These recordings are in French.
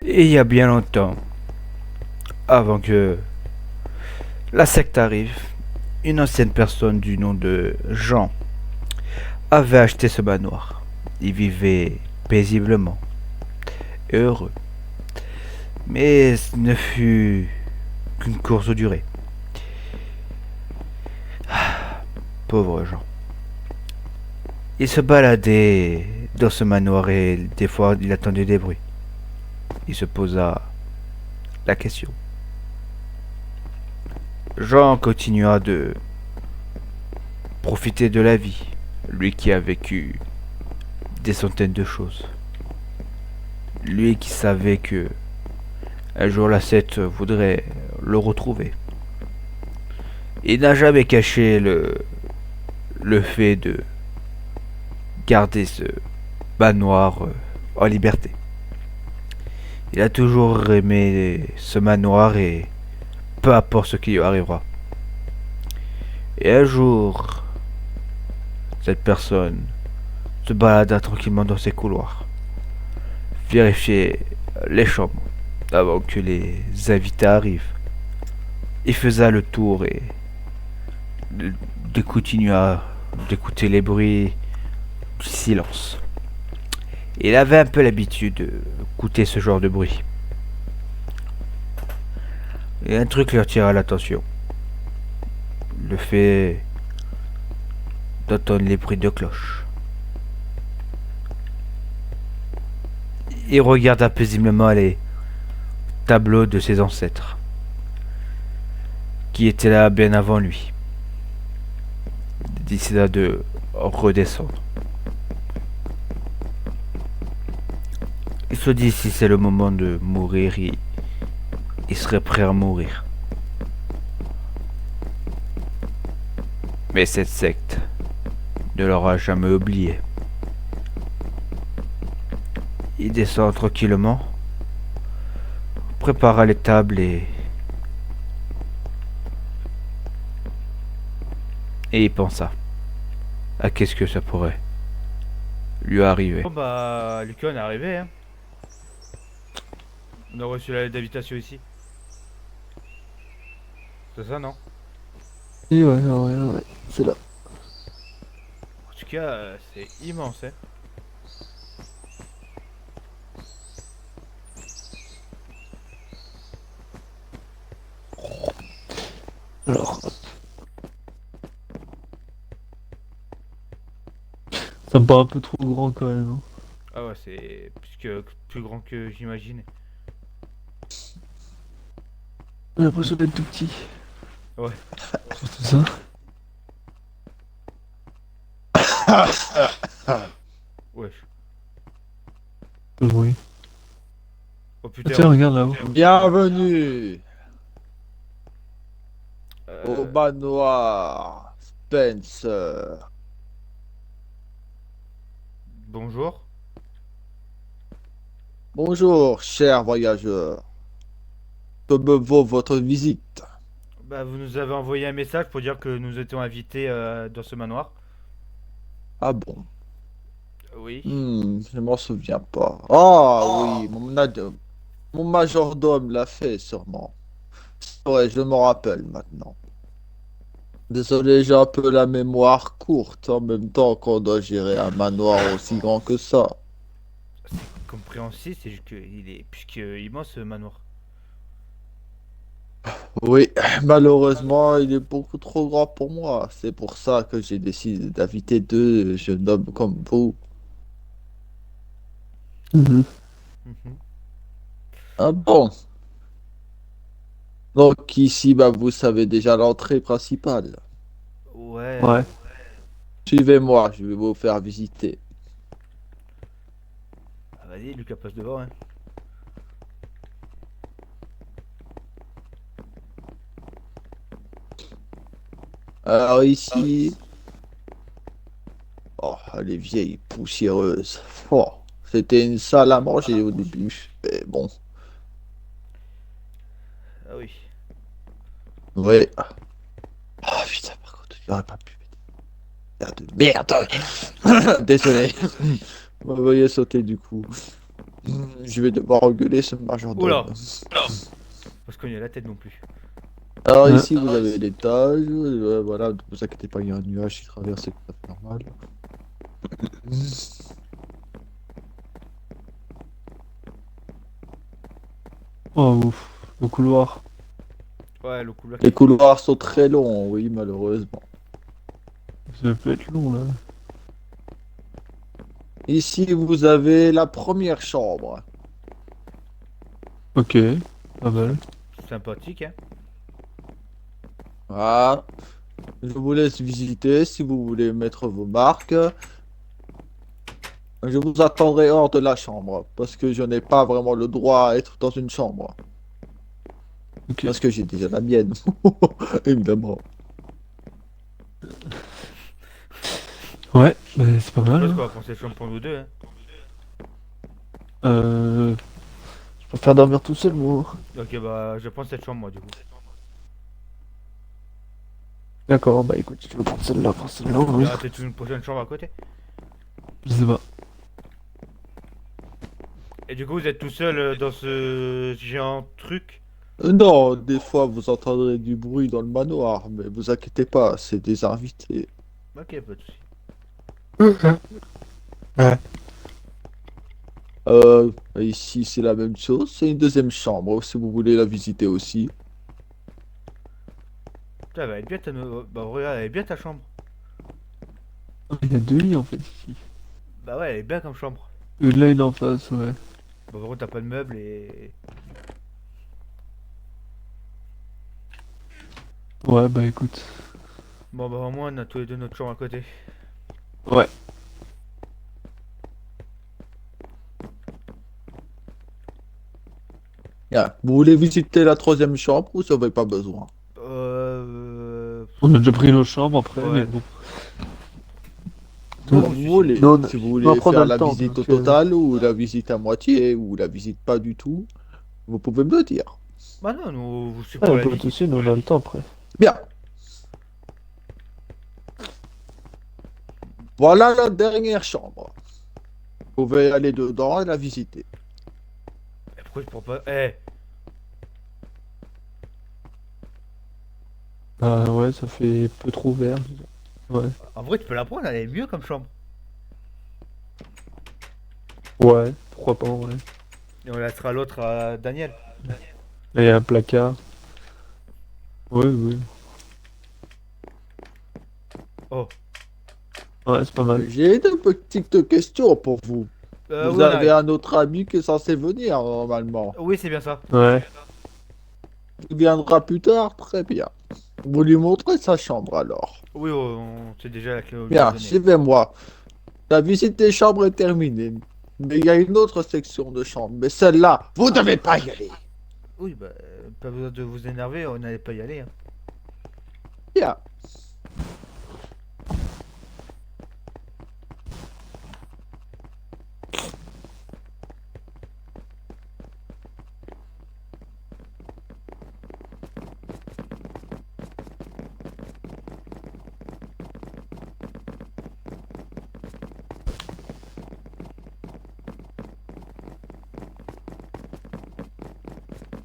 Et il y a bien longtemps, avant que la secte arrive, une ancienne personne du nom de Jean avait acheté ce manoir. Il vivait paisiblement et heureux. Mais ce ne fut qu'une courte durée. Pauvre Jean. Il se baladait dans ce manoir et des fois il attendait des bruits. Il se posa la question. Jean continua de profiter de la vie, lui qui a vécu des centaines de choses. Lui qui savait que un jour la secte voudrait le retrouver. Il n'a jamais caché le fait de garder ce manoir en liberté. Il a toujours aimé ce manoir et peu importe ce qui lui arrivera. Et un jour, cette personne se balada tranquillement dans ses couloirs, vérifiait les chambres avant que les invités arrivent. Il faisait le tour et de continua d'écouter les bruits du silence. Il avait un peu l'habitude d'écouter ce genre de bruit. Et un truc lui attira l'attention. Le fait d'entendre les bruits de cloches. Il regarda paisiblement les tableaux de ses ancêtres, qui étaient là bien avant lui. Il décida de redescendre. Il se dit si c'est le moment de mourir, il serait prêt à mourir. Mais cette secte ne l'aura jamais oublié. Il descend tranquillement, prépara les tables et il pensa à qu'est-ce que ça pourrait lui arriver. Bon bah Lucas on est arrivé hein. On a reçu la lettre d'invitation ici. C'est ça non? Et ouais, c'est là. En tout cas c'est immense hein. Alors, ça me paraît un peu trop grand quand même, hein. Ah ouais c'est plus grand que j'imagine. J'ai l'impression d'être tout petit. Ouais. Surtout ça. Wesh. Oui. Oh Ah, putain. tiens, regarde là-haut. Bienvenue au Euh, manoir Spencer. Bonjour. Bonjour, chers voyageurs. Que me vaut votre visite? Bah vous nous avez envoyé un message pour dire que nous étions invités dans ce manoir. Ah bon? Oui. Je m'en souviens pas. Ah oui, mon majordome l'a fait sûrement. Ouais, je m'en rappelle maintenant. Désolé, j'ai un peu la mémoire courte en même temps qu'on doit gérer un manoir aussi grand que ça. C'est compréhensible, c'est juste qu'il est plus immense ce manoir. Oui, malheureusement, il est beaucoup trop grand pour moi. C'est pour ça que j'ai décidé d'inviter deux jeunes hommes comme vous. Mhm. Mhm. Ah bon? Donc ici, bah, vous savez déjà l'entrée principale. Ouais. Ouais. Suivez-moi, je vais vous faire visiter. Ah, vas-y Lucas passe devant hein. Alors ici, oh, elle est vieille, poussiéreuse. Oh, c'était une salle à manger au début. Mais bon, Ah oui. oui. Ah putain, par contre, j'aurais pas pu. Merde, merde. Désolé. Vous me voyez sauter du coup. Je vais devoir engueuler ce majordome. Oula. Parce qu'on y a la tête non plus. Alors Ouais. ici vous avez l'étage, voilà, ne vous inquiétez pas, il y a un nuage qui traverse, c'est tout à fait normal. Oh, ouf. Le couloir. Ouais, le couloir. Les couloirs sont très longs, oui, malheureusement. Ça peut être long, là. Ici vous avez la première chambre. Ok. Pas mal. Sympathique, hein. Voilà. Je vous laisse visiter si vous voulez mettre vos marques. Je vous attendrai hors de la chambre parce que je n'ai pas vraiment le droit à être dans une chambre. Ok. Parce que j'ai déjà la mienne, évidemment. Ouais, bah, c'est pas Je mal. pense Hein. qu'on va prendre cette chambre pour nous deux, hein. Je préfère dormir tout seul, moi. Ok, bah, je vais prendre cette chambre, moi, du coup. D'accord, bah écoute, si tu veux prendre celle-là, prends celle-là. Il Oui. y aura peut-être une prochaine chambre à côté. Je sais pas. Et du coup, vous êtes tout seul dans ce géant truc. Non, des fois vous entendrez du bruit dans le manoir, mais vous inquiétez pas, c'est des invités. Ok, pas de soucis. Ici c'est la même chose, c'est une deuxième chambre si vous voulez la visiter aussi. Putain, elle va être bien ta... Bah, regarde, elle est bien ta chambre. Il y a deux lits en fait ici. Bah ouais, elle est bien comme chambre. Là, il est en face, ouais. Bah, par contre, t'as pas de meubles et... Ouais, bah écoute. Bon, bah, au moins, on a tous les deux notre chambre à côté. Ouais. Bien. Vous voulez visiter la troisième chambre ou ça n'avez pas besoin? On a déjà pris nos chambres après, Ouais. mais bon. Comme Non, vous voulez. non, Si vous non, voulez après, on a faire le la temps, visite au donc, total ou la visite à moitié ou la visite pas du tout, vous pouvez me le dire. Bah non, nous, c'est Ouais, pour la pas de vie. soucis, nous on a le temps après. Bien. Voilà la dernière chambre. Vous pouvez aller dedans et la visiter. Eh, pourquoi je prends pas... Eh, Ah ouais, ça fait peu trop vert. Ouais. en vrai, tu peux la prendre, elle est mieux comme chambre. Ouais, pourquoi pas, ouais. Et on laissera l'autre à Daniel. Là, il y a un placard. Oui, oui. Oh. Ouais, c'est pas mal. J'ai une petite question pour vous. Vous Oui, on avez arrive. un autre ami qui est censé venir normalement. Oui, c'est bien ça. Ouais. Il viendra plus tard, très bien. Vous lui montrez sa chambre alors. Oui, on sait déjà la clé au lui a Bien, donné. suivez-moi. La visite des chambres est terminée. Mais il y a une autre section de chambre. Mais celle-là, vous devez pas y aller. Oui, bah, pas besoin de vous énerver, on n'allait pas y aller. Hein. Bien.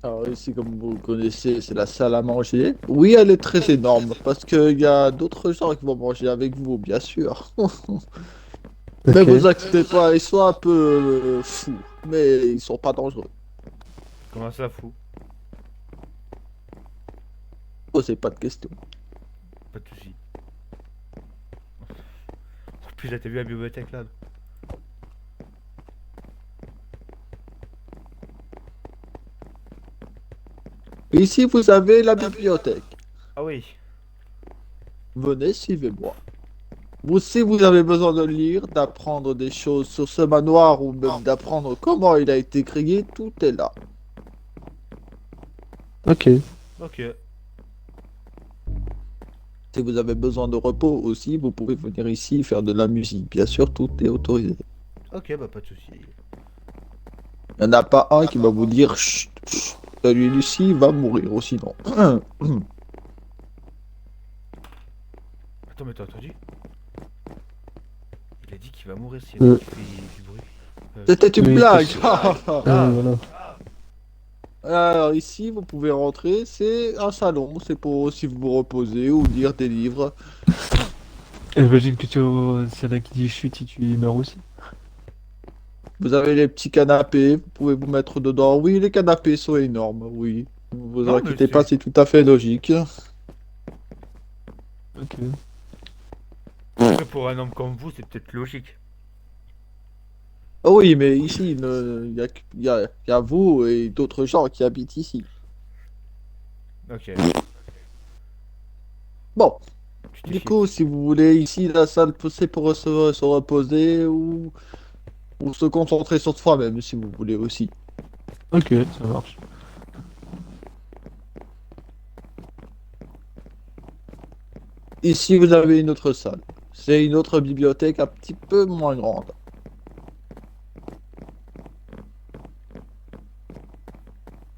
Alors ici, comme vous le connaissez, c'est la salle à manger. Oui, elle est très énorme parce qu'il y a d'autres gens qui vont manger avec vous, bien sûr. Mais Ok. vous inquiétez pas, ils sont un peu fous, mais ils sont pas dangereux. Comment ça, fou? Posez pas de questions. Pas de soucis. Oh putain, t'as vu la bibliothèque là? Ici, vous avez la bibliothèque. Ah oui. Venez, suivez-moi. Vous, si vous avez besoin de lire, d'apprendre des choses sur ce manoir ou même d'apprendre comment il a été créé, tout est là. Ok. Ok. Si vous avez besoin de repos aussi, vous pouvez venir ici faire de la musique. Bien sûr, tout est autorisé. Ok, bah pas de soucis. Il n'y en a pas un qui va vous dire chut, chut, celui-ci va mourir ou sinon. Attends, mais t'as entendu? Il a dit qu'il va mourir si Euh. il fait du bruit. C'était une Oui, blague. voilà. Alors ici, vous pouvez rentrer, c'est un salon, c'est pour aussi vous reposer ou lire des livres. J'imagine que s'il y en a qui disent chute, tu meurs aussi. Vous avez les petits canapés, vous pouvez vous mettre dedans. Oui, les canapés sont énormes, oui. Ne vous Non, mais inquiétez pas, c'est tout à fait logique. Ok. après, pour un homme comme vous, c'est peut-être logique. Oh oui, mais ici, il y a vous et d'autres gens qui habitent ici. Ok, Bon, du justifié. coup, si vous voulez, ici, la salle, c'est pour se reposer ou se concentrer sur soi-même, si vous voulez aussi. Ok, ça marche. Ici, vous avez une autre salle. C'est une autre bibliothèque un petit peu moins grande.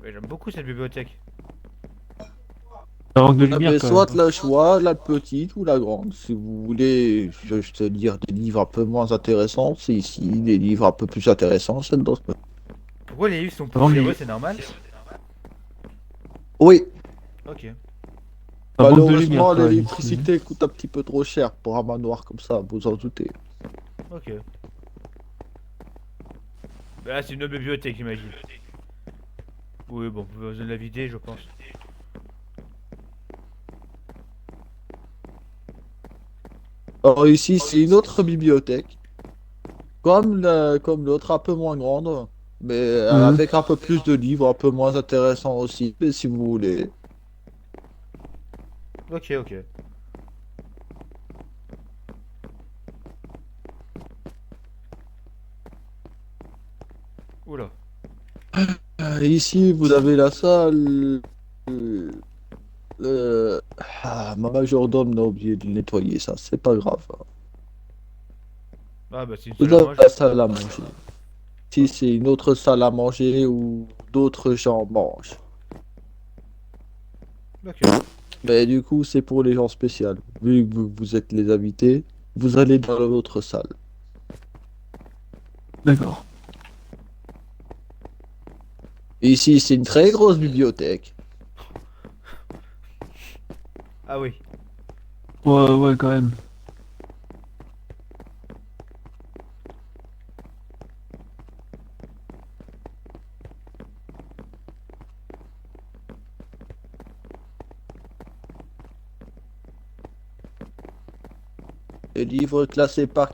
Ouais, j'aime beaucoup cette bibliothèque. Ça manque de Vous lumière avez quand même. soit le choix, la petite ou la grande. Si vous voulez juste lire des livres un peu moins intéressants, c'est ici. Des livres un peu plus intéressants, c'est dans ce... Pourquoi les livres sont Avant que poussiéreux, les- c'est normal? Oui, Ok. Ça manque de lumière malheureusement, quand même ici. l'électricité coûte un petit peu trop cher pour un manoir comme ça, vous en doutez. Ok. Bah là, c'est une autre bibliothèque, j'imagine. Oui, bon, vous avez besoin de la vider, je pense. Alors ici, c'est une autre bibliothèque, comme l'autre, un peu moins grande, mais Mhm. avec un peu plus de livres, un peu moins intéressants aussi, mais si vous voulez. Ok, ok. Oula. Ici, vous avez la salle. Ma majordome a oublié de nettoyer ça, c'est pas grave. Ah bah c'est une salle Vous à avez la manger. salle à manger. Si c'est une autre salle à manger où d'autres gens mangent. Ok. Mais du coup, c'est pour les gens spéciaux. Vu que vous êtes les invités, vous allez dans l'autre salle. D'accord. Et ici, c'est une très grosse bibliothèque. Ah oui. Ouais, ouais, quand même. Les livres classés par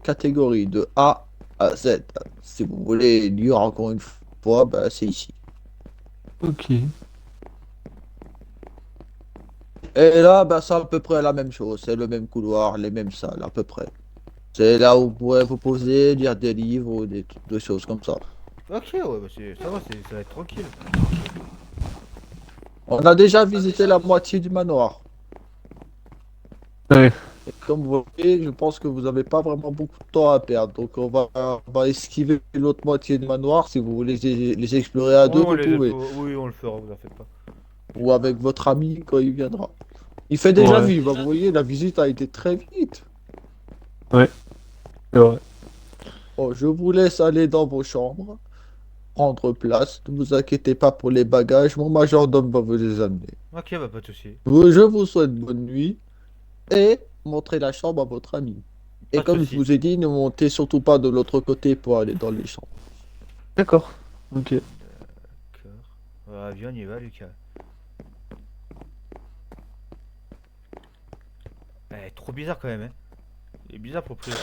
catégorie de A à Z. Si vous voulez lire encore une fois, bah, c'est ici. Ok. Et là, bah, c'est à peu près la même chose. C'est le même couloir, les mêmes salles, à peu près. C'est là où vous pourrez vous poser, lire des livres ou des choses comme ça. Ok, ouais, bah ça va, ça va être tranquille. On a déjà visité la moitié du manoir. Ouais. Et comme vous voyez, je pense que vous n'avez pas vraiment beaucoup de temps à perdre. Donc on va esquiver l'autre moitié du manoir. Si vous voulez les explorer à Oui, deux, vous pouvez. oui, on le fera, vous en faites pas. Ou avec votre ami quand il viendra. Il fait déjà Ouais. nuit. Bah, vous voyez, la visite a été très vite. Ouais. C'est vrai. Bon, je vous laisse aller dans vos chambres, prendre place. Ne vous inquiétez pas pour les bagages. Mon majordome va vous les amener. Ok, bah pas de soucis. Je vous souhaite bonne nuit et montrez la chambre à votre ami. Et Pas de comme je soucis. vous ai dit, ne montez surtout pas de l'autre côté pour aller dans les chambres. D'accord. Ok. D'accord. Viens, on y va, Lucas. Trop bizarre quand même, hein. Il est bizarre, proprio.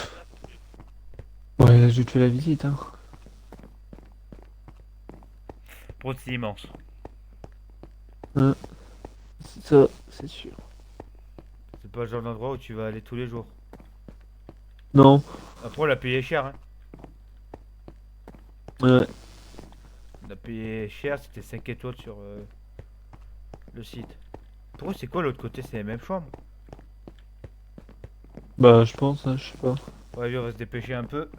Ouais, je te fais la visite, hein. Pour c'est immense. Ça, c'est sûr. C'est pas le genre d'endroit où tu vas aller tous les jours. Non. Après, on l'a payé cher, hein. Ouais. On a payé cher, c'était 5 étoiles sur le site. Pour eux, c'est quoi l'autre côté? C'est les mêmes chambres? Bah, je pense, hein, je sais pas. Ouais, viens, on va se dépêcher un peu.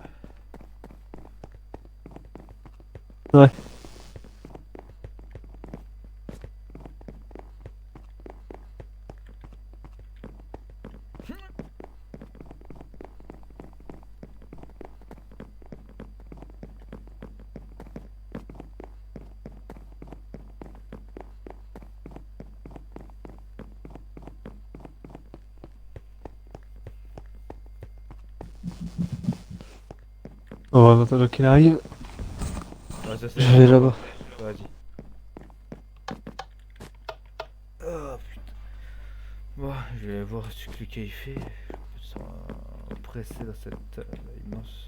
Ouais. On va attendre qu'il arrive. Ouais, ça, c'est- Je vais là-bas. Vas-y. Oh putain. Bon, je vais voir ce que Lucas il fait. Je me sens pressé dans cette immense.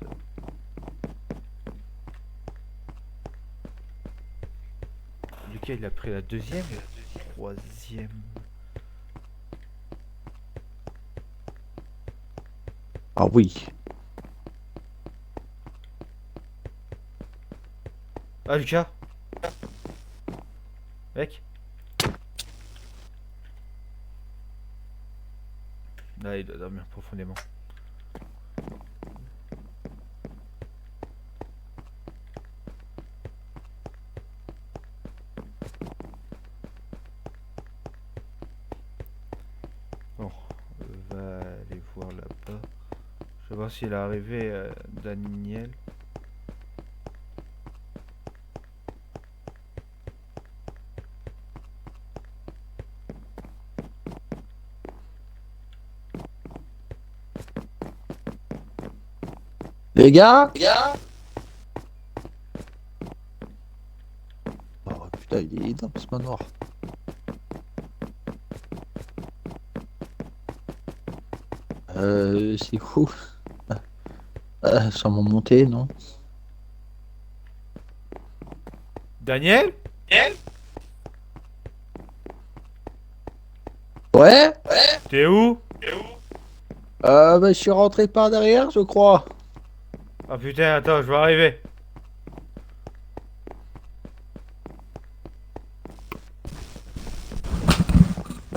Lucas il a pris la deuxième et la troisième. Ah oui. Ah Lucas. Mec. Là il doit dormir profondément. Bon, on va aller voir là-bas. Je vais voir s'il est arrivé Daniel. Les gars? Oh putain, il est dans ce manoir. C'est cool. Sans m'en monter, non? Daniel? Ouais? T'es où? Bah, je suis rentré par derrière, je crois. Ah putain, attends, je vais arriver.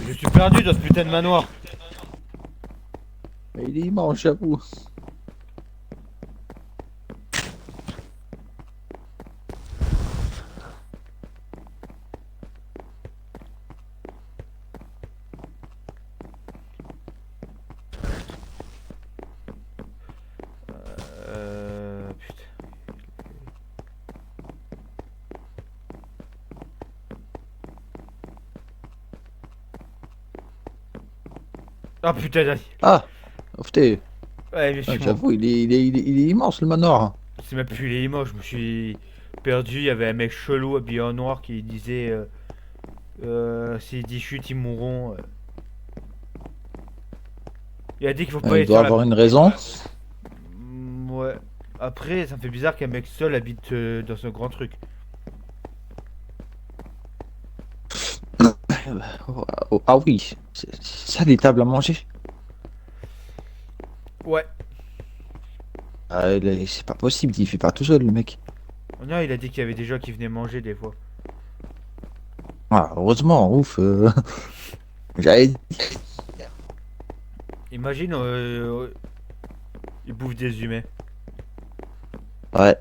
Je suis perdu dans ce putain de manoir. Mais il est immense, j'avoue. Putain. Ah putain, Daniel. Ah, oh, putain. Ouais, mais je suis mort. J'avoue, il est immense le manoir. C'est même plus les mots, je me suis perdu. Il y avait un mec chelou habillé en noir qui disait s'il dit chute, ils mourront. Il a dit qu'il faut pas Il aller doit sur avoir la. une raison. Ouais. Après, ça me fait bizarre qu'un mec seul habite dans ce grand truc. Ah oui, c'est ça des tables à manger. Ouais. C'est pas possible, il fait pas tout seul le mec. Non, il a dit qu'il y avait des gens qui venaient manger des fois. Ah, heureusement, ouf. J'avais dit. Imagine, il bouffe des humains. Ouais.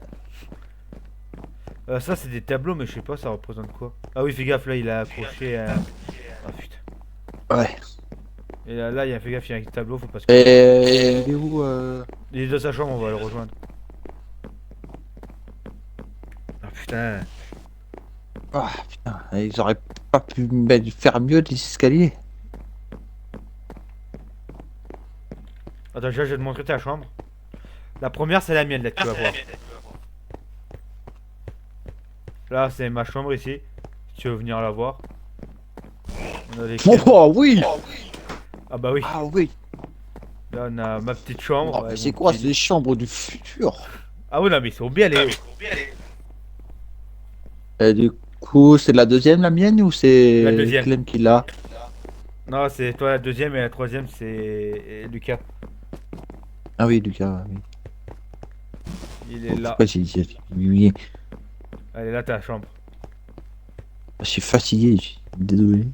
Ça, c'est des tableaux, mais je sais pas, ça représente quoi. Ah oui, fais gaffe, là, il a accroché un. Ah putain. Ouais. Et là, il a fait gaffe, il y a un tableau, faut pas se. Et il est où Il est dans sa chambre, on va le rejoindre. Ah putain. Ah putain, ils auraient pas pu faire mieux les escaliers. Attends, déjà, je vais te montrer ta chambre. La première, c'est la mienne, là, tu vas voir. Là, c'est ma chambre ici. Si tu veux venir la voir. On a les clés. Oh oui. Ah bah oui. Ah oui. Là, on a ma petite chambre. Oh, mais avec c'est mon quoi petit ces lit. chambres du futur? Ah oui, non, mais ils sont bien les. Et du coup, c'est la deuxième la mienne ou c'est La deuxième. Clem qui l'a? Non, c'est toi la deuxième et la troisième, c'est Lucas. Ah oui, Lucas. Oui. Il est là. Pourquoi j'ai dit oui? Elle est là, ta chambre. Je suis fatigué, je suis désolé.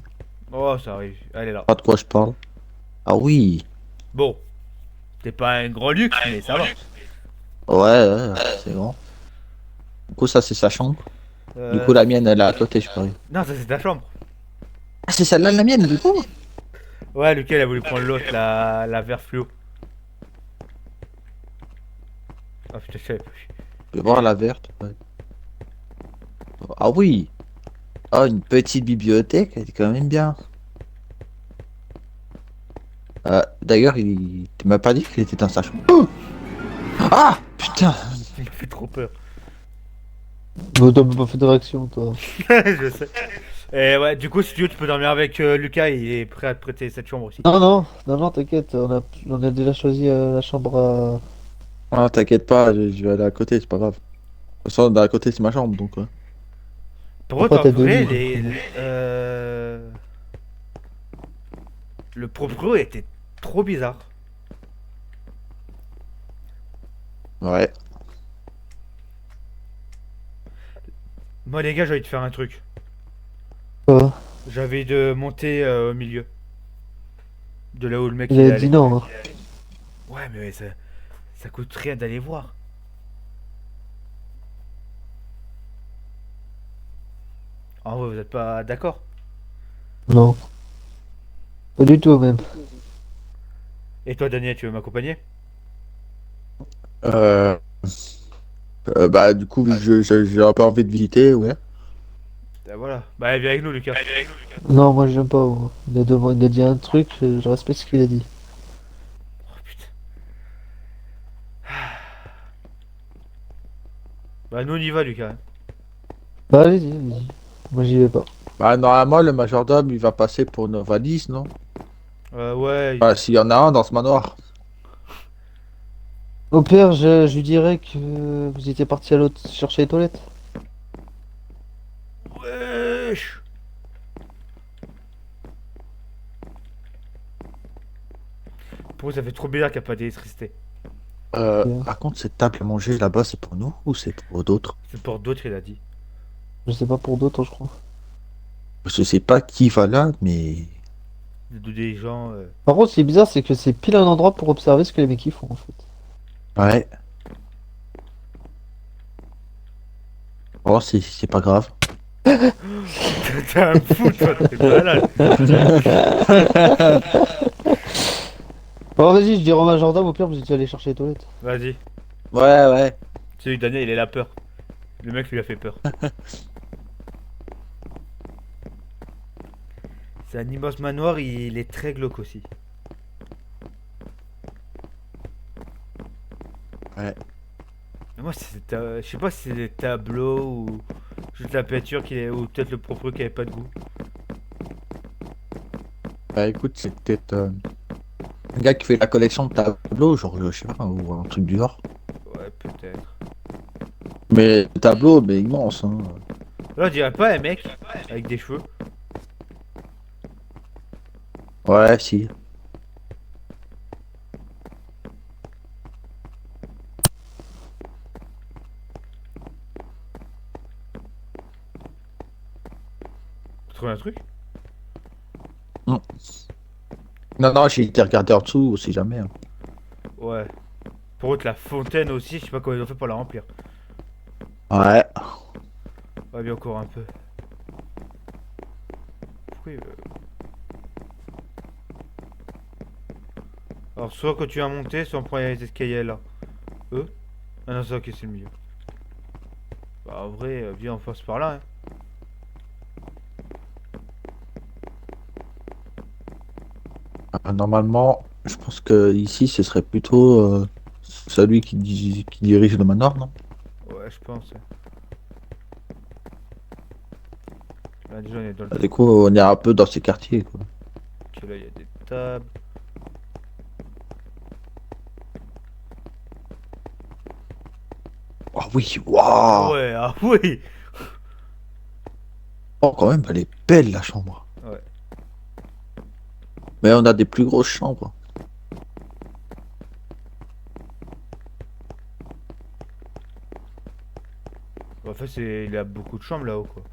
Oh, ça arrive. Elle est là. Pas de quoi je parle. Ah oui. Bon. C'est pas un gros luxe, mais ça va. Ouais, c'est grand. Du coup, ça c'est sa chambre. Euh, Du coup, la mienne, elle est à côté, je parie. Non, ça c'est ta chambre. Ah, c'est celle-là la mienne, du coup? Ouais, Lucas, il a voulu prendre l'autre, la vert fluo. Ah putain, je savais pas. Je vais voir la verte. Ouais. Ah oui. Oh, une petite bibliothèque, elle est quand même bien. D'ailleurs, tu m'as pas dit qu'il était dans sa chambre. Oh ah putain. Il m'a fait trop peur. Mais t'as même pas fait de réaction, toi. Je sais. Et ouais, du coup, si tu veux, tu peux dormir avec Lucas, il est prêt à te prêter cette chambre aussi. Non, t'inquiète, on a déjà choisi la chambre à... Ah, t'inquiète pas, je vais aller à côté, c'est pas grave. De toute façon, d'à côté, c'est ma chambre, donc. Par contre, Pourquoi en t'as deux vrai, lits, le proprio était trop bizarre. Ouais. Moi, les gars, j'ai envie de faire un truc. Quoi? J'avais de monter au milieu. De là où le mec Il il est a dit allé. non, hein. Ouais, mais ça coûte rien d'aller voir. En vrai, vous êtes pas d'accord? Non. Pas du tout, même. Et toi, Daniel, tu veux m'accompagner? Euh, bah, du coup, vu que j'ai un peu envie de visiter, ouais. Ben voilà. Bah, viens avec nous, Lucas. Non, moi j'aime pas, moi. Il a dit un truc, je respecte ce qu'il a dit. Oh putain. Bah, nous on y va, Lucas. Bah allez-y. Moi j'y vais pas. Bah, normalement, le majordome, il va passer pour une valise, non? Ouais. Bah, s'il y en a un dans ce manoir. Au pire, je lui dirais que vous étiez parti à l'autre chercher les toilettes. Wesh. Pour eux, ça fait trop bizarre qu'il n'y a pas d'électricité. Bien. Par contre, cette table à manger là-bas, c'est pour nous ou c'est pour d'autres? C'est pour d'autres, il a dit. Je sais pas pour d'autres, je crois. Je sais pas qui va là, mais. Des gens. Par contre, ce qui est bizarre, c'est que c'est pile un endroit pour observer ce que les mecs ils font, en fait. Ouais. Oh, c'est pas grave. T'es un fou, toi, t'es malade. Bon, vas-y, je dirais au majordome, au pire, vous étiez allé chercher les toilettes. Vas-y. Ouais, ouais. Celui de Daniel, il a peur. Le mec lui a fait peur. C'est un immense manoir, il est très glauque aussi. Ouais. Mais moi, je sais pas si c'est des tableaux ou juste la peinture qui est, ou peut-être le propre qui avait pas de goût. Bah, écoute, c'est peut-être un gars qui fait la collection de tableaux, genre, je sais pas, ou un truc du genre. Ouais, peut-être. Mais le tableau, mais immense, hein. Là, on dirait pas un mec avec des cheveux. Ouais, si. Tu trouves un truc? Non, non, j'ai été regarder en dessous, si jamais, hein. Ouais. Pour autre, la fontaine aussi, je sais pas comment ils ont fait pour la remplir. Ouais. Ouais, bien encore un peu. Pourquoi il veut... Alors, soit quand tu vas monter, soit on prend les escaliers là. Eux? Ah non, c'est ok, c'est le milieu. Bah, en vrai, viens, on passe par là, hein. Normalement, je pense que ici, ce serait plutôt celui qui dirige le manoir, non? Ouais, je pense. Ouais. Là, déjà, on est dans le... Du coup, on est un peu dans ces quartiers, quoi. Ok, là, il y a des tables. Oh oui, waouh! Ouais, ah oui! Oh, quand même, elle est belle, la chambre. Ouais. Mais on a des plus grosses chambres. En fait, il a beaucoup de chambres là-haut, quoi.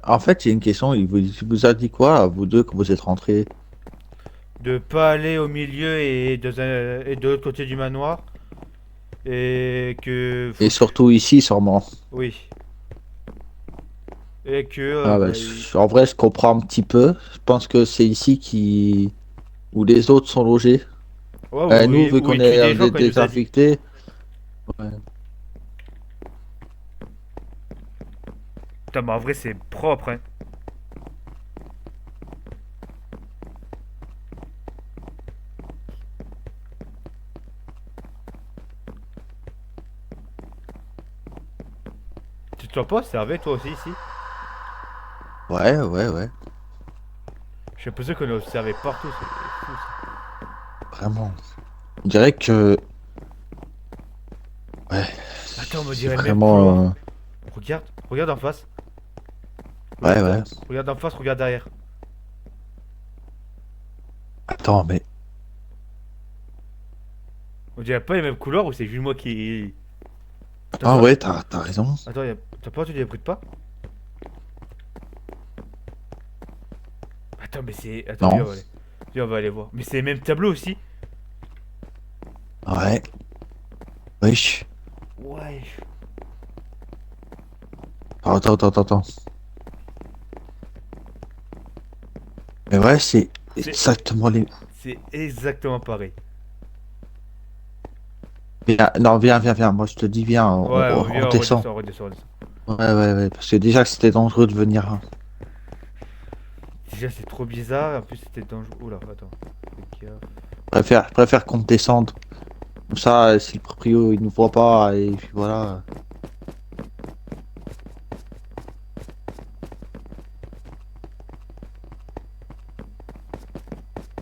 En fait, j'ai une question. Il vous a dit quoi, à vous deux, quand vous êtes rentrés? De pas aller au milieu et de l'autre côté du manoir. Et que... Et surtout ici, sûrement. Oui. Et que... Ah, bah, en vrai, je comprends un petit peu. Je pense que c'est ici où les autres sont logés. Ouais, Nous, vu où qu'on il tue est des gens des quand il nous a dit. désaffectés. Ouais. Putain, mais en vrai, c'est propre, hein. tu t'as pas observé toi aussi ici? Ouais, ouais, ouais. J'ai l'impression qu'on est observé partout, c'est fou ça. Vraiment. On dirait que. Ouais. Attends, on me C'est dirait le même vraiment. couloir. Regarde, regarde en face. Ouais, ouais. Regarde en face, regarde derrière. Attends, mais. On dirait pas les mêmes couleurs ou c'est juste moi qui... Ah ouais, t'as raison. Attends, t'as pas entendu les bruits de pas? Attends, mais c'est... Attends, Non. viens, on va aller... Viens, on va aller voir. Mais c'est les mêmes tableaux aussi. Ouais. Wesh. Ouais. Attends. Mais ouais, c'est C'est- exactement les. C'est exactement pareil. Viens, non, viens. Moi, je te dis, viens, Ouais, on viens, descend. redescend. Ouais. Parce que déjà, c'était dangereux de venir, hein. Déjà, c'est trop bizarre. En plus, c'était dangereux. Oula, attends. Fais gaffe. Je préfère qu'on descende. Comme ça, si le proprio il nous voit pas, et puis voilà.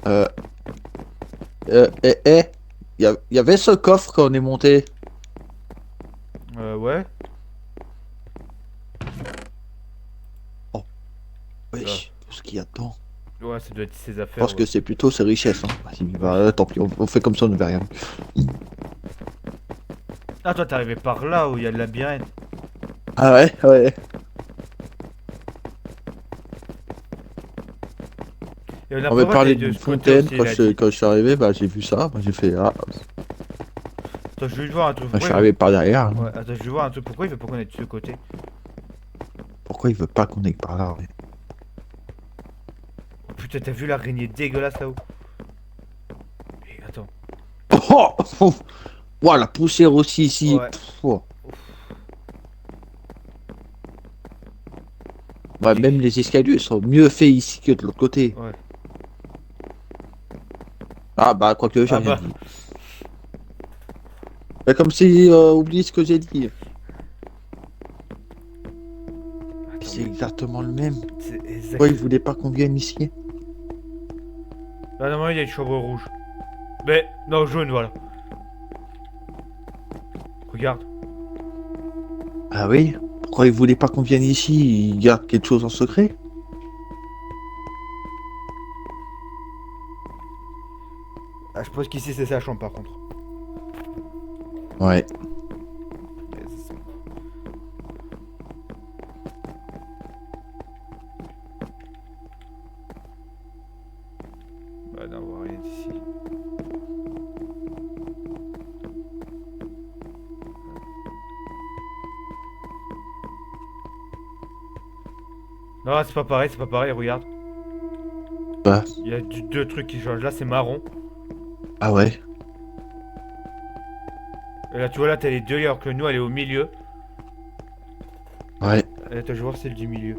Euh. Il y avait ce coffre quand on est monté. Ouais. Wesh, qu'est-ce qu'il y a dedans? Ouais, ça doit être ses Je affaires. pense que c'est plutôt ses richesses, hein. Vas-y, bah, tant pis, on fait comme ça, on ne verra rien. Ah, toi, t'es arrivé par là où il y a le labyrinthe. Ah ouais. Et on a On pas va le droit parler d'aller de d'une ce côté fontaine. aussi, Quand il a dit. quand je suis arrivé, bah, j'ai vu ça. Bah, j'ai fait, ah, Attends, je vais juste voir un truc. bah, je suis arrivé par derrière. Ouais, attends, je vais voir un truc. Pourquoi il veut pas qu'on ait de ce côté? Pourquoi il veut pas qu'on aille par là, ouais. Oh, putain, t'as vu l'araignée dégueulasse là-haut? Et attends. Oh Ouah, la poussière aussi ici. Ouais. Oh. Ouais, même les escaliers sont mieux faits ici que de l'autre côté. Ouais. Ah bah, quoique, j'ai Ah rien bah. dit. Bah, comme si, oublie ce que j'ai dit. C'est exactement le même. C'est exact. Pourquoi il voulait pas qu'on vienne ici? Là, normalement, il y a une chambre rouge. Mais, non, jaune, voilà. Regarde. Ah oui? Pourquoi il voulait pas qu'on vienne ici? Il garde quelque chose en secret? Ah, je pense qu'ici, c'est sa chambre par contre. Ouais. Ouais, c'est ça. Bah, non, on voit rien d'ici. Non, c'est pas pareil, regarde. Bah. Il y a deux trucs qui changent. Là, c'est marron. Ah ouais. Et là, tu vois, là, t'as les deux, alors que nous, elle est au milieu. Ouais. Et attends, je vais voir celle du milieu.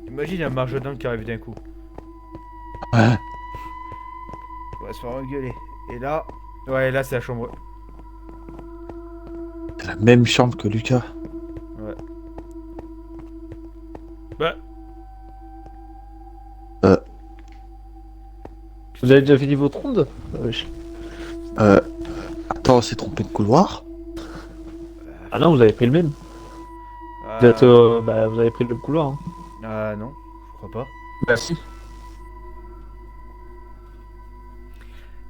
Imagine, il y a un marjodin qui arrive d'un coup. Ouais. On va se faire engueuler. Et là... Ouais, là, c'est la chambre. C'est la même chambre que Lucas. Ouais. Bah... Vous avez déjà fini votre ronde? Attends, on s'est trompé de couloir? Ah non, vous avez pris le même. Vous, êtes, vous avez pris le même couloir. Hein. Ah non, je crois pas. Bah si.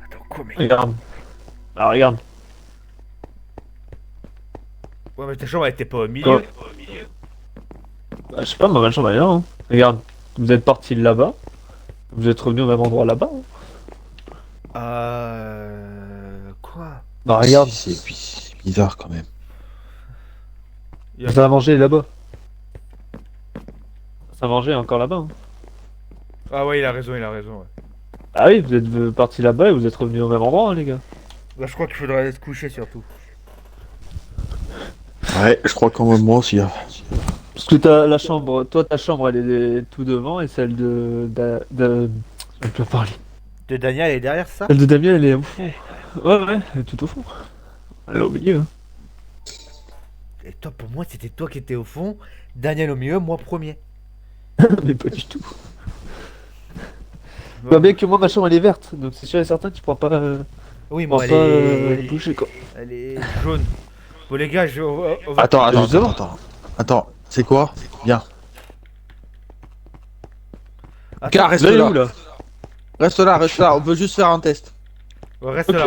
Attends, quoi, mec? Regarde. Ah regarde. Ouais, mais ta chambre, elle était pas au milieu. Quoi Bah, je sais pas, ma chambre elle est là. Hein. Regarde. Vous êtes parti là-bas. Vous êtes revenu au même endroit là-bas. Hein. Quoi? Bah regarde. C'est bizarre quand même. Vous avez mangé là-bas. Ça a mangé encore là-bas. Hein. Ah ouais, il a raison, ouais. Ah oui, vous êtes parti là-bas et vous êtes revenus au même endroit, hein, les gars. Là, je crois qu'il faudrait aller se coucher, surtout. Ouais, je crois quand même moi aussi. Hein. Parce que t'as la chambre, toi ta chambre elle est tout devant et celle je peux pas parler. De Daniel, elle est derrière ça? Celle de Damien elle est au fond. Ouais, elle est tout au fond. Elle est au milieu. Hein. Et toi, pour moi, c'était toi qui étais au fond, Daniel au milieu, moi premier. Mais pas du tout. Bah bien que moi ma chambre elle est verte, donc c'est sûr et certain que tu pourras pas, Oui, pourras moi, pas bouger quoi. elle est jaune. Bon, les gars, on va... Justement. Attends, c'est quoi? Viens. Attends, Reste Vous allez là. où là? Reste là, reste là. On veut juste faire un test. reste Ok. là.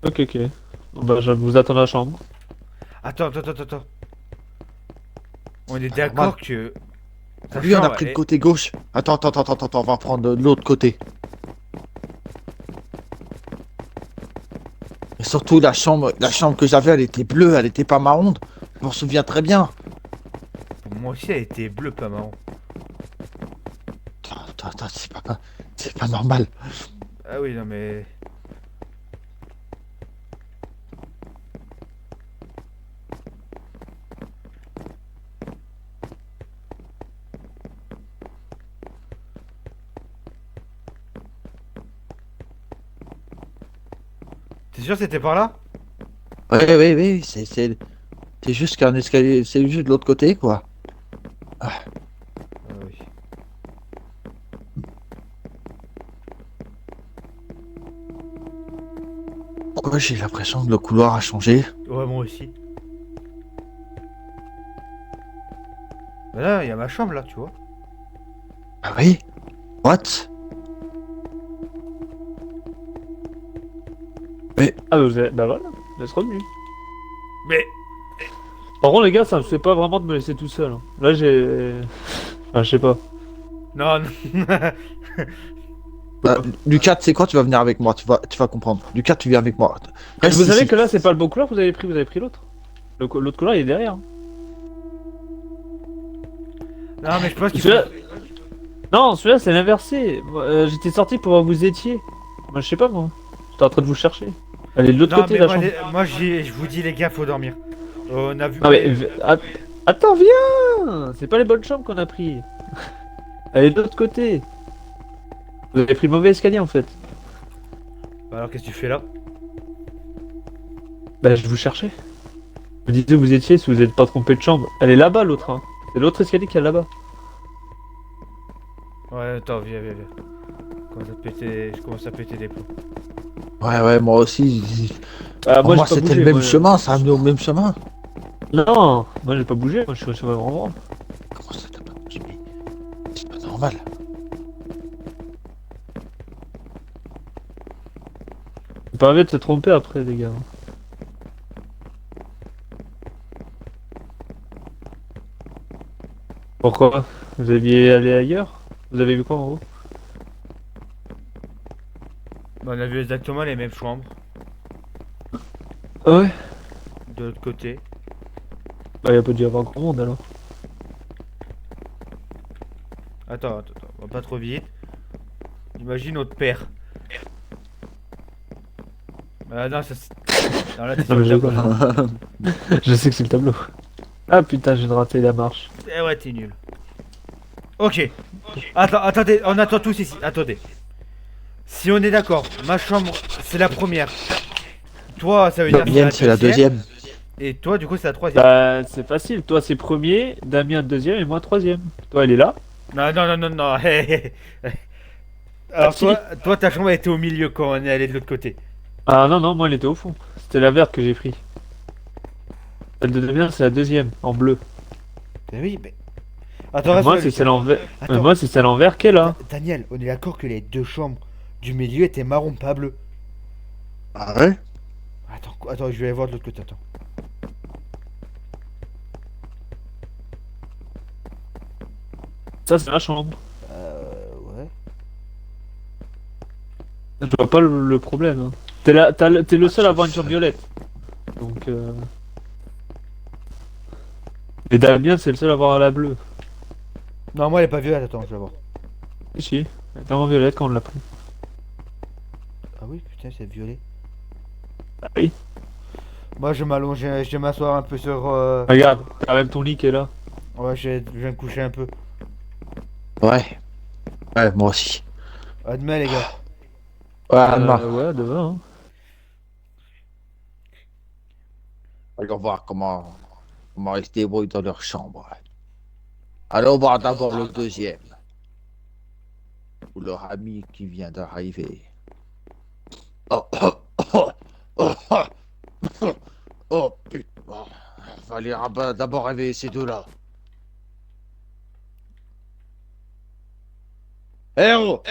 Ok. Bon, bah je vous attends dans la chambre. Attends. On est pas d'accord normal. que... ta Lui, on a chambre pris le est- côté gauche. Attends, on va prendre de l'autre côté. Et surtout, la chambre que j'avais, elle était bleue, elle était pas marron. Je m'en souviens très bien. Pour moi aussi, elle était bleue, pas marron. Attends, c'est pas normal. Ah oui, non, mais... T'es sûr que c'était par là? Oui, c'est juste qu'un escalier, c'est juste de l'autre côté, quoi. Ah oui. Pourquoi j'ai l'impression que le couloir a changé? Ouais, moi aussi. Bah là, il y a ma chambre, là, tu vois. Ah oui? What? Ah bah, bah voilà, vous êtes revenus. Mais... Par contre les gars, ça me fait pas vraiment de me laisser tout seul. Hein. Là j'ai... Enfin je sais pas. Non. Lucas, tu sais quoi? Tu vas venir avec moi, tu vas comprendre. Lucas, tu viens avec moi. Vous Reste savez ici. que là c'est pas le bon couloir que vous avez pris l'autre. L'autre couloir il est derrière. Hein. Non, mais je pense qu'il faut... Celui-là... Non, celui-là c'est l'inversé. J'étais sorti pour voir où vous étiez. Moi je sais pas moi. J'étais en train de vous chercher. Elle est de l'autre Non, côté mais la moi, chambre. moi, je vous dis, les gars, faut dormir. On a vu... Non mais... Attends viens. C'est pas les bonnes chambres qu'on a pris. Elle est de l'autre côté. Vous avez pris le mauvais escalier en fait. Bah alors, qu'est-ce que tu fais là? Bah je vous cherchais. Vous disiez où vous étiez si vous êtes pas trompé de chambre. Elle est là-bas l'autre. Hein. C'est l'autre escalier qui est là-bas. Ouais, attends, viens. Je commence à péter des plombs. Ouais, moi aussi. Ah, Pour moi, j'ai pas c'était bougé, le même moi. chemin, ça a amené au même chemin. Non, moi j'ai pas bougé, moi je suis resté au même endroit. Comment ça t'as pas bougé? C'est pas normal. C'est pas envie de se tromper après les gars. Pourquoi? Vous aviez allé ailleurs? Vous avez vu quoi en haut? Bah, on a vu exactement les mêmes chambres, Ah ouais? de l'autre côté. Bah y'a pas dû y avoir grand monde alors. Attends, on va pas trop vite. Imagine notre père. Ah non, ça... Non, là, t'es sur Non, mais le je tableau. Je sais que c'est le tableau. Ah putain, j'ai raté la marche. Eh ouais, t'es nul. Ok. Attendez, on attend tous ici. Attendez. Si on est d'accord, ma chambre, c'est la première. Toi, ça veut dire que Mienne, c'est la deuxième. Et toi, du coup, c'est la troisième. Bah c'est facile, toi c'est premier, Damien deuxième et moi troisième. Toi elle est là. Non. Hé. Alors, Ah, si. toi, ta chambre, elle était au milieu quand on est allé de l'autre côté. Ah non, moi elle était au fond. C'était la verte que j'ai pris. Celle de Damien c'est la deuxième, en bleu. Mais oui, mais... Attends, reste Moi là, c'est Lucas. celle en vert. Attends. Moi c'est celle en vert qui est là. Daniel, on est d'accord que les deux chambres du milieu étaient marron, pas bleu. Ah ouais? Attends, je vais aller voir de l'autre côté, attends. Ça c'est ma chambre. Ouais. Je vois pas le problème. Hein. T'es le seul à avoir une chambre violette. Donc Et Damien c'est le seul à avoir la bleue. Non, moi, elle est pas violette, attends, je vais voir. Si, elle était en violette quand on l'a pris. Ah oui, putain, c'est violet. Ah oui. Moi, je m'allonge, je vais m'asseoir un peu sur... Regarde, t'as même ton lit qui est là. Ouais, je vais me coucher un peu. Ouais. Ouais, moi aussi. À demain, les gars. Ouais, Anma. Ouais, demain. Hein. Allons voir comment ils se débrouillent dans leur chambre. Allons voir d'abord le deuxième. Ou leur ami qui vient d'arriver. Oh, oh, oh, oh, oh, oh, oh, putain. Fallait d'abord réveiller ces deux-là. Héros!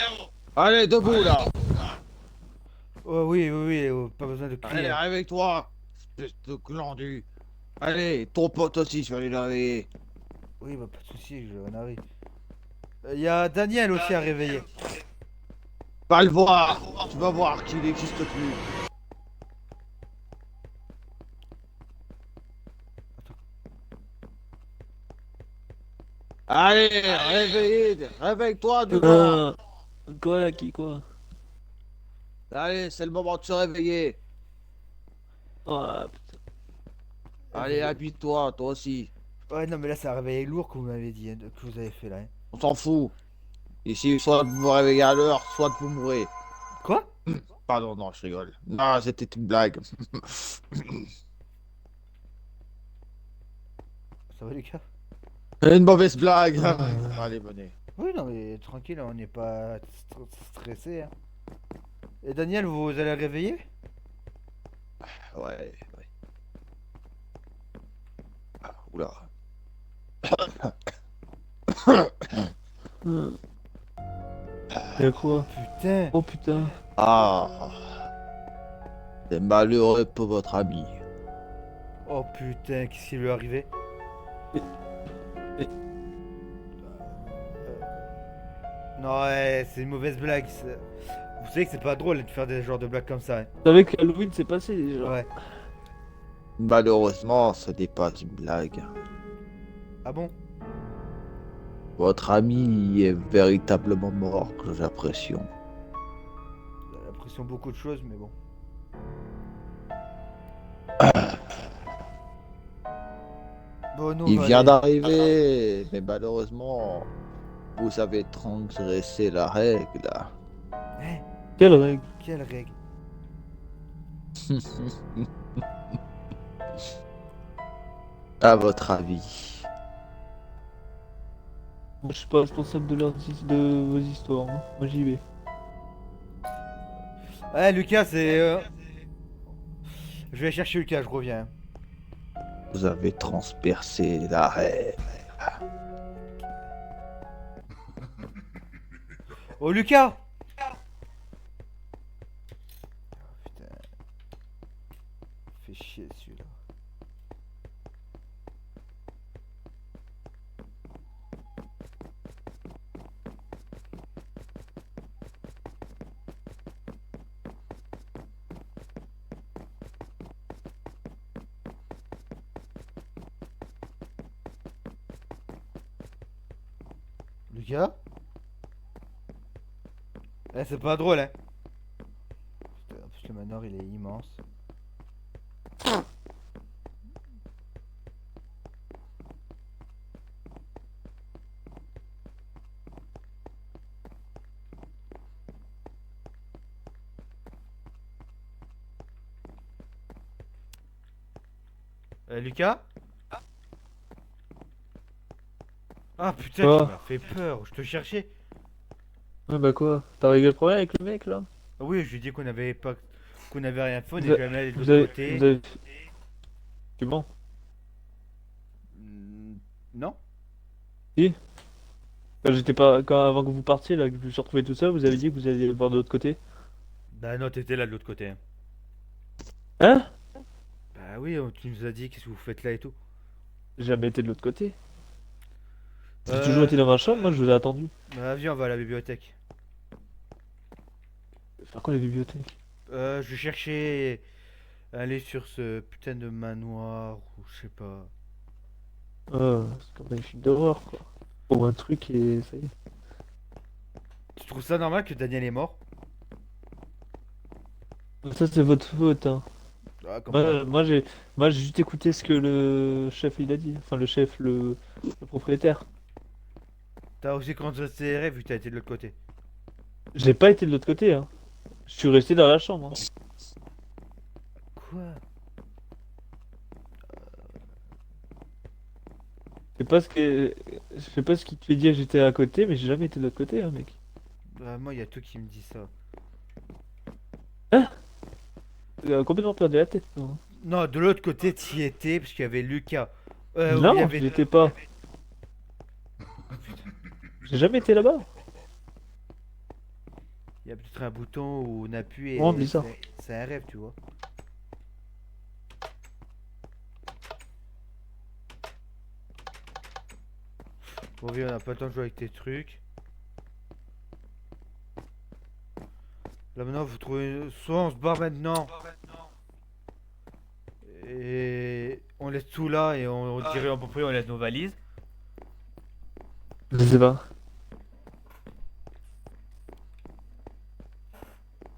Allez, debout là! Oh, oui, oui, oui, pas besoin de crier. Allez, Hein. réveille-toi! Espèce de glandu! Allez, ton pote aussi, je vais aller le réveiller. Oui, bah, pas de soucis, on arrive. Il y a Daniel aussi à réveiller. Va le voir! Tu vas voir qu'il n'existe plus. Allez, réveille-toi du corps! Quoi là, qui quoi? Allez, c'est le moment de se réveiller. Oh, Allez, habille-toi, toi aussi. Ouais, non, mais là, c'est un réveil lourd que vous m'avez dit, hein, que vous avez fait là. Hein. On s'en fout. Ici, soit vous vous réveillez à l'heure, soit vous mourrez. Quoi? Pardon, non, je rigole. Non, c'était une blague. Ça va, Lucas? Une mauvaise blague. Allez, venez. Oui, non, mais tranquille, on n'est pas stressé. Hein. Et Daniel, vous allez le réveiller? Ouais, ouais. Ah, oula. y'a quoi? Putain! Oh putain. Ah, c'est malheureux pour votre ami. Oh putain, qu'est-ce qui lui est arrivé? Mais- Non, ouais, c'est une mauvaise blague. Vous savez que c'est pas drôle de faire des genres de blagues comme ça. Hein. Vous savez que Halloween c'est passé déjà. Ouais. Malheureusement, ce n'est pas une blague. Ah bon? Votre ami est véritablement mort, que j'ai l'impression. J'ai l'impression de beaucoup de choses, mais bon. Bon, nous, on Il va vient aller- d'arriver, mais malheureusement, vous avez transgressé la règle. Hein? Quelle règle? Quelle règle? À votre avis. Moi, je suis pas responsable de vos histoires. Hein. Moi j'y vais. Ouais, Lucas, c'est. Je vais chercher Lucas, je reviens. Vous avez transpercé la règle. Oh, Lucas! Oh, putain. Fait chier celui-là. Lucas? Eh, c'est pas drôle, hein? Putain, en plus, le manoir il est immense. Lucas? Ah putain, Quoi? tu m'as fait peur, je te cherchais. Ouais, bah quoi? T'as réglé le problème avec le mec là? Ah oui, je lui ai dit qu'on avait pas, qu'on avait rien fait, on est Vous a- jamais allé de Vous l'autre avez. côté. Vous avez... Tu mens? Non? Si? Quand j'étais pas. Quand avant que vous partiez là, que je me suis retrouvé tout seul, vous avez dit que vous alliez le voir de l'autre côté? Bah non, t'étais là de l'autre côté. Hein. Hein? Bah oui, tu nous as dit qu'est-ce que vous faites là et tout. J'ai jamais été de l'autre côté. J'ai Euh, toujours été dans ma chambre, moi je vous ai attendu. Bah viens, on va à la bibliothèque. Faire quoi les bibliothèques? Je cherchais aller sur ce putain de manoir ou je sais pas. Ah, c'est comme un film d'horreur quoi. Ou un truc et ça y est. Tu trouves ça normal que Daniel est mort? Ça c'est votre faute hein. Ah, comme Moi j'ai juste écouté ce que le chef il a dit. Enfin le chef, le propriétaire. T'as aussi considéré vu que t'as été de l'autre côté. J'ai pas été de l'autre côté hein. Je suis resté dans la chambre. Hein. Quoi? Je sais pas ce qui te fait dire j'étais à côté, mais j'ai jamais été de l'autre côté, hein, mec. Bah, moi, il y a tout qui me dit ça. Complètement perdu la tête, non? Non, de l'autre côté, t'y étais, parce qu'il y avait Lucas. Il y Non, avait... je l'étais pas. J'ai jamais été là-bas. Il y a peut-être un bouton où on appuie et Oh, bizarre. c'est un rêve, tu vois. Bon, viens, on a pas le temps de jouer avec tes trucs. Là maintenant, vous trouvez... Soit on se barre maintenant. Et on laisse tout là et on dirait à peu près on laisse nos valises. Je sais pas.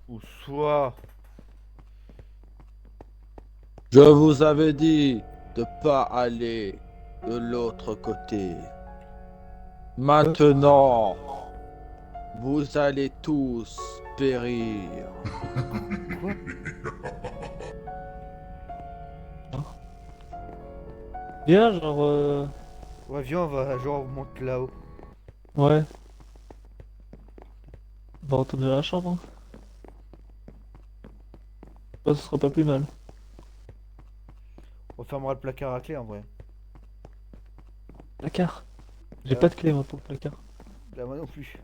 Ou soit... Je vous avais dit de pas aller de l'autre côté. Maintenant, vous allez tous périr. Quoi? Bien, genre. Ouais, viens, on va genre on monte là-haut. Ouais. On va retourner dans la chambre. Hein. Ça, ce sera pas plus mal. On fermera le placard à clé en vrai. Placard. J'ai Ah. pas de clé, moi, pour le placard. Là, moi non plus.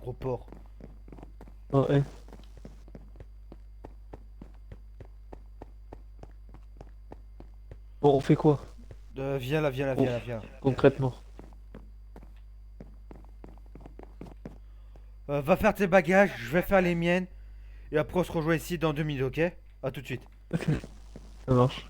Gros porc. Oh, ouais. Bon, on fait quoi, Viens là, viens là, viens là, viens. concrètement? Va faire tes bagages, je vais faire les miennes. Et après on se rejoint ici dans 2 minutes, ok? A tout de suite. Ça marche.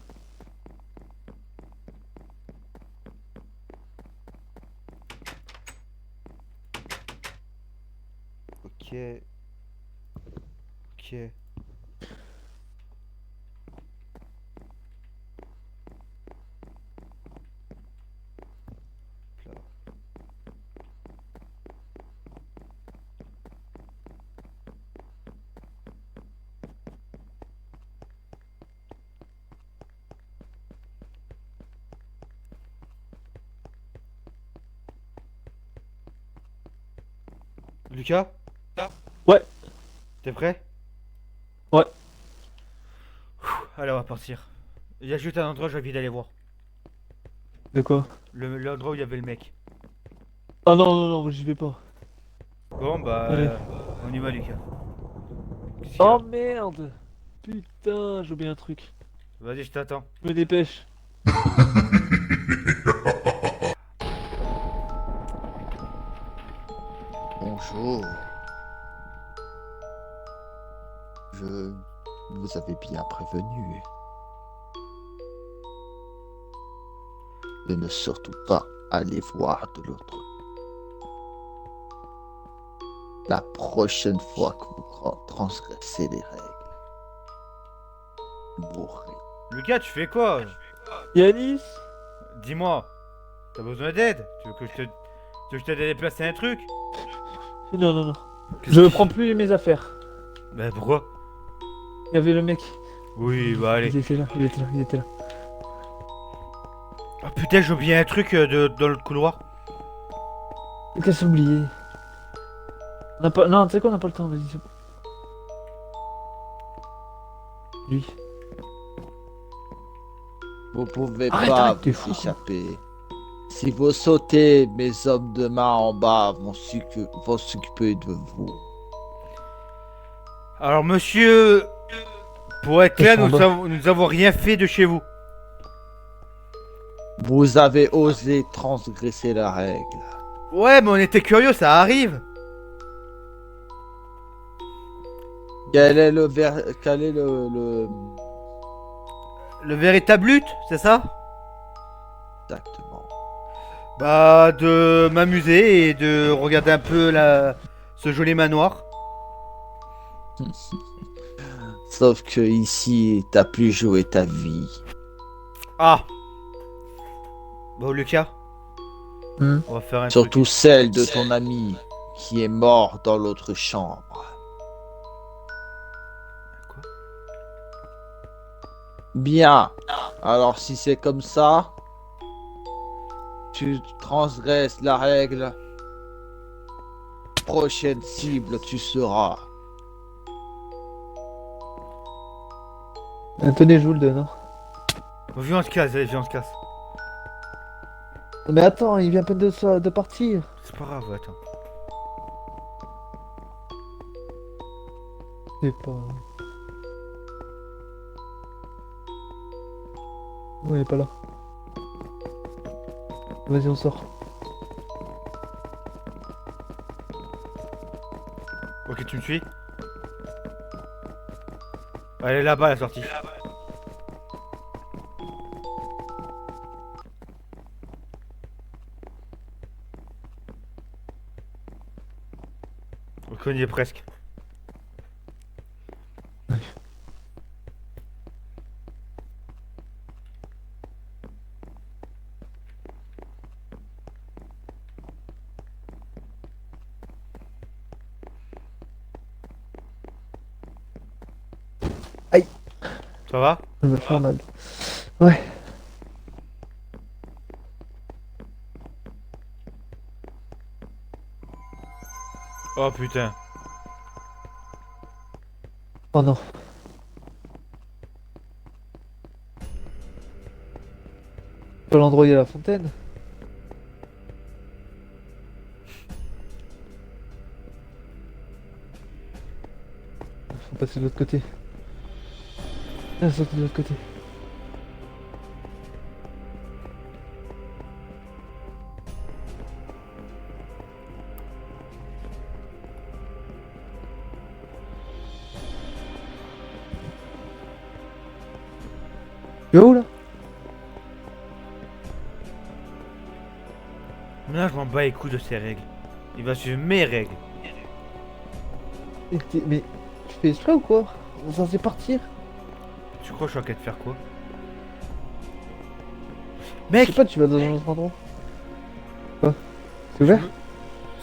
Ok. Ok. Là. Lucas? Ouais. T'es prêt? Ouais. Allez, on va partir. Il y a juste un endroit où j'ai envie d'aller voir. De quoi? L'endroit où il y avait le mec. Ah non, non, non, j'y vais pas. Bon, bah, Allez. on y va, Lucas. Qu'est-ce qu'il y a? Oh merde! Putain, j'ai oublié un truc. Vas-y, je t'attends. Je me dépêche. Bonjour. Je vous avais bien prévenu de ne surtout pas aller voir de l'autre. La prochaine fois que vous transgressez les règles, vous mourrez. Lucas, tu fais quoi? Yanis? Dis-moi. T'as besoin d'aide? Tu veux que je t'aide à déplacer un truc? Non, non, non. Je prends plus mes affaires. Bah pourquoi? Il y avait le mec. Oui, bah allez. Il était là, il était là, il était là. Ah putain, j'ai oublié un truc dans le couloir. Qu'est-ce oublié? On a pas... Non, tu sais quoi, on n'a pas le temps, vas-y. C'est bon. Lui. Vous pouvez Arrête, pas arrête, t'es vous fou, quoi. échapper. Si vous sautez, mes hommes de main en bas vont s'occuper de vous. Alors monsieur, pour être clair, Ils sont en bas. nous avons rien fait de chez vous. Vous avez osé transgresser la règle. Ouais, mais on était curieux, ça arrive. Quel est le Le véritable but, c'est ça? exactement? Bah de m'amuser et de regarder un peu ce joli manoir. Sauf que ici, t'as plus joué ta vie. Ah. Bon, Lucas, Hmm. on va faire un Surtout truc. celle de ton ami qui est mort dans l'autre chambre. Quoi? Bien. Alors si c'est comme ça, tu transgresses la règle. Prochaine cible, tu seras. Tenez, je vous le donne. Hein. Bon, viens, on se casse, allez, viens, on se casse. Mais attends, il vient à peine de partir. C'est pas grave, attends. C'est pas. Non, il est pas là. Vas-y, on sort. Ok, tu me suis? Elle est là-bas, la sortie. Ok, on y est presque. Ça va? Ça me fait mal. Ouais. Oh putain. Oh non. Pas l'endroit où il y a la fontaine. Faut passer de l'autre côté. Ah, sauter de l'autre côté. Tu vas où là? Maintenant, je m'en bats les couilles de ces règles. Il va suivre mes règles. Mais tu fais exprès ou quoi? On est censé partir? Tu crois que je suis en train de faire quoi? Je Mec! sais pas, tu vas dans un autre endroit. Quoi? C'est ouvert?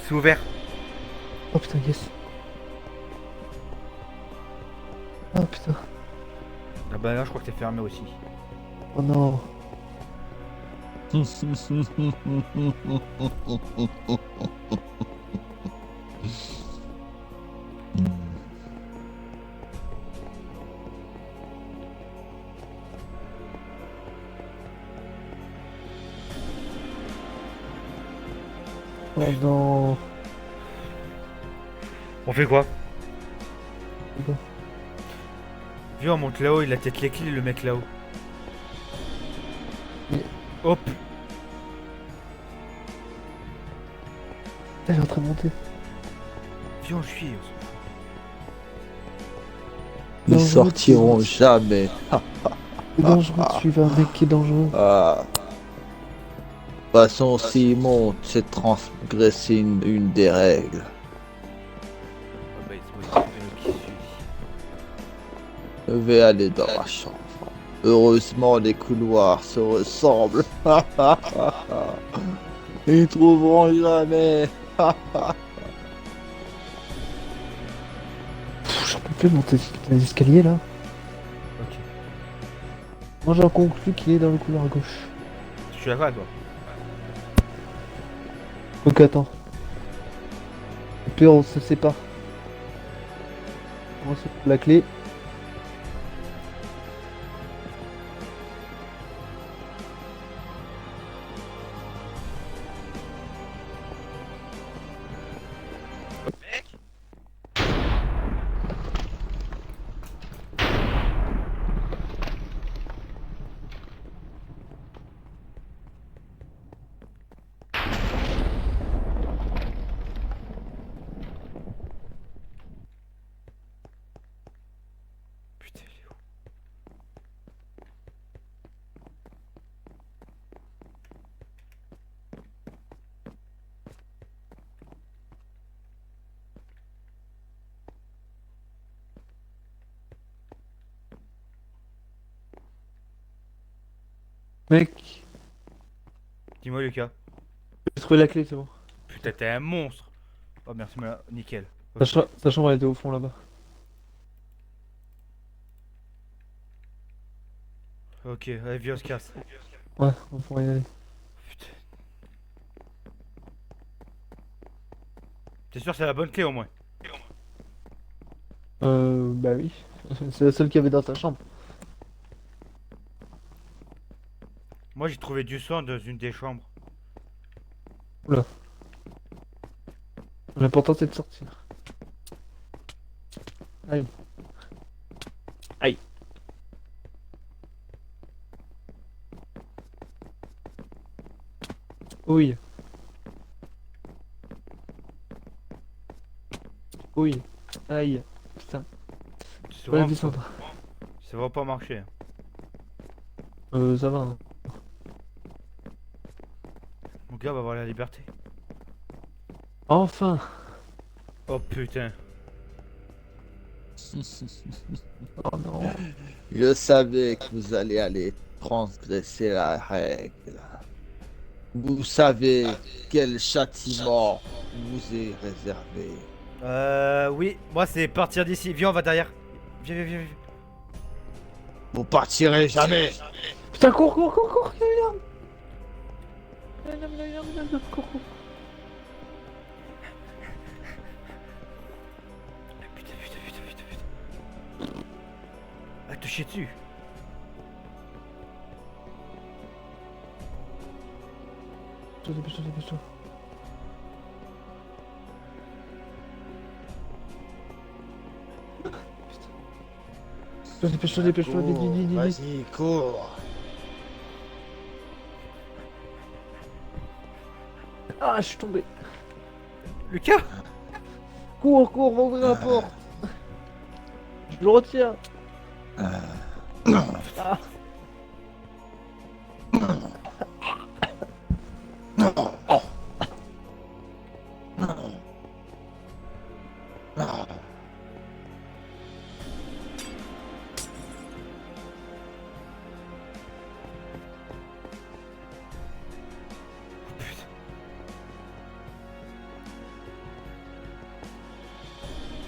C'est ouvert. Oh putain, yes. Oh putain. Ah bah là, je crois que c'est fermé aussi. Oh non. Oh non. On fait quoi? C'est quoi? Viens, on monte là-haut, il a peut-être les clés, le mec là-haut. Mais- Hop! Elle est en train de monter. Viens, on suit. Ils Non, sortiront jamais. C'est dangereux de suivre un mec qui est dangereux. Ah. De toute façon, s'il monte, c'est transgresser une des règles. Ah bah, c'est moi qui suis. Je vais aller dans la chambre. Heureusement, les couloirs se ressemblent. Ils trouveront jamais. J'en peux plus de monter les escaliers là. Ok. Moi j'en conclus qu'il est dans le couloir à gauche. Je suis d'accord avec toi. Ok, attends. Au pire, on se sépare. On se la clé. Mec, Dis-moi, Lucas. j'ai trouvé la clé, c'est bon. Putain, t'es un monstre. Oh, merci, nickel. Sa chambre elle était au fond là-bas. Ok, allez, viens, on se casse. Ouais, on pourrait y aller. Putain. T'es sûr que c'est la bonne clé au moins? Bah oui. C'est la seule qu'il y avait dans ta chambre. Moi, j'ai trouvé du sang dans une des chambres. L'important c'est de sortir. Aïe. Aïe. Oui. Oui. Aïe. Putain. C'est Ouais, vraiment, descendre. ça va pas marcher. Hein. Ça va. Hein. Mon gars va avoir la liberté. Enfin. Oh putain. Oh non. Je savais que vous aller transgresser la règle. Vous savez quel châtiment vous est réservé. Oui, moi c'est partir d'ici. Viens, on va derrière. Viens, viens, viens. Viens. Vous partirez jamais. Putain, cours, cours, cours, cours. Il y a une arme. Il y a une arme, il y a une arme, il y a une arme. Cours, cours. Putain, putain, putain, putain, putain. Ah, te chier dessus. Dépêche-toi, dépêche-toi. Dépêche-toi, dépêche-toi, Cours, dis. vas-y, cours. Ah, je suis tombé. Lucas. Cours, cours, va ouvrir la porte. Je le retiens. Ah.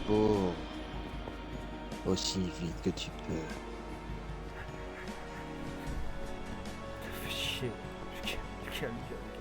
Cours. Aussi vite que tu peux. Fais chier. Lucas, Lucas, Lucas.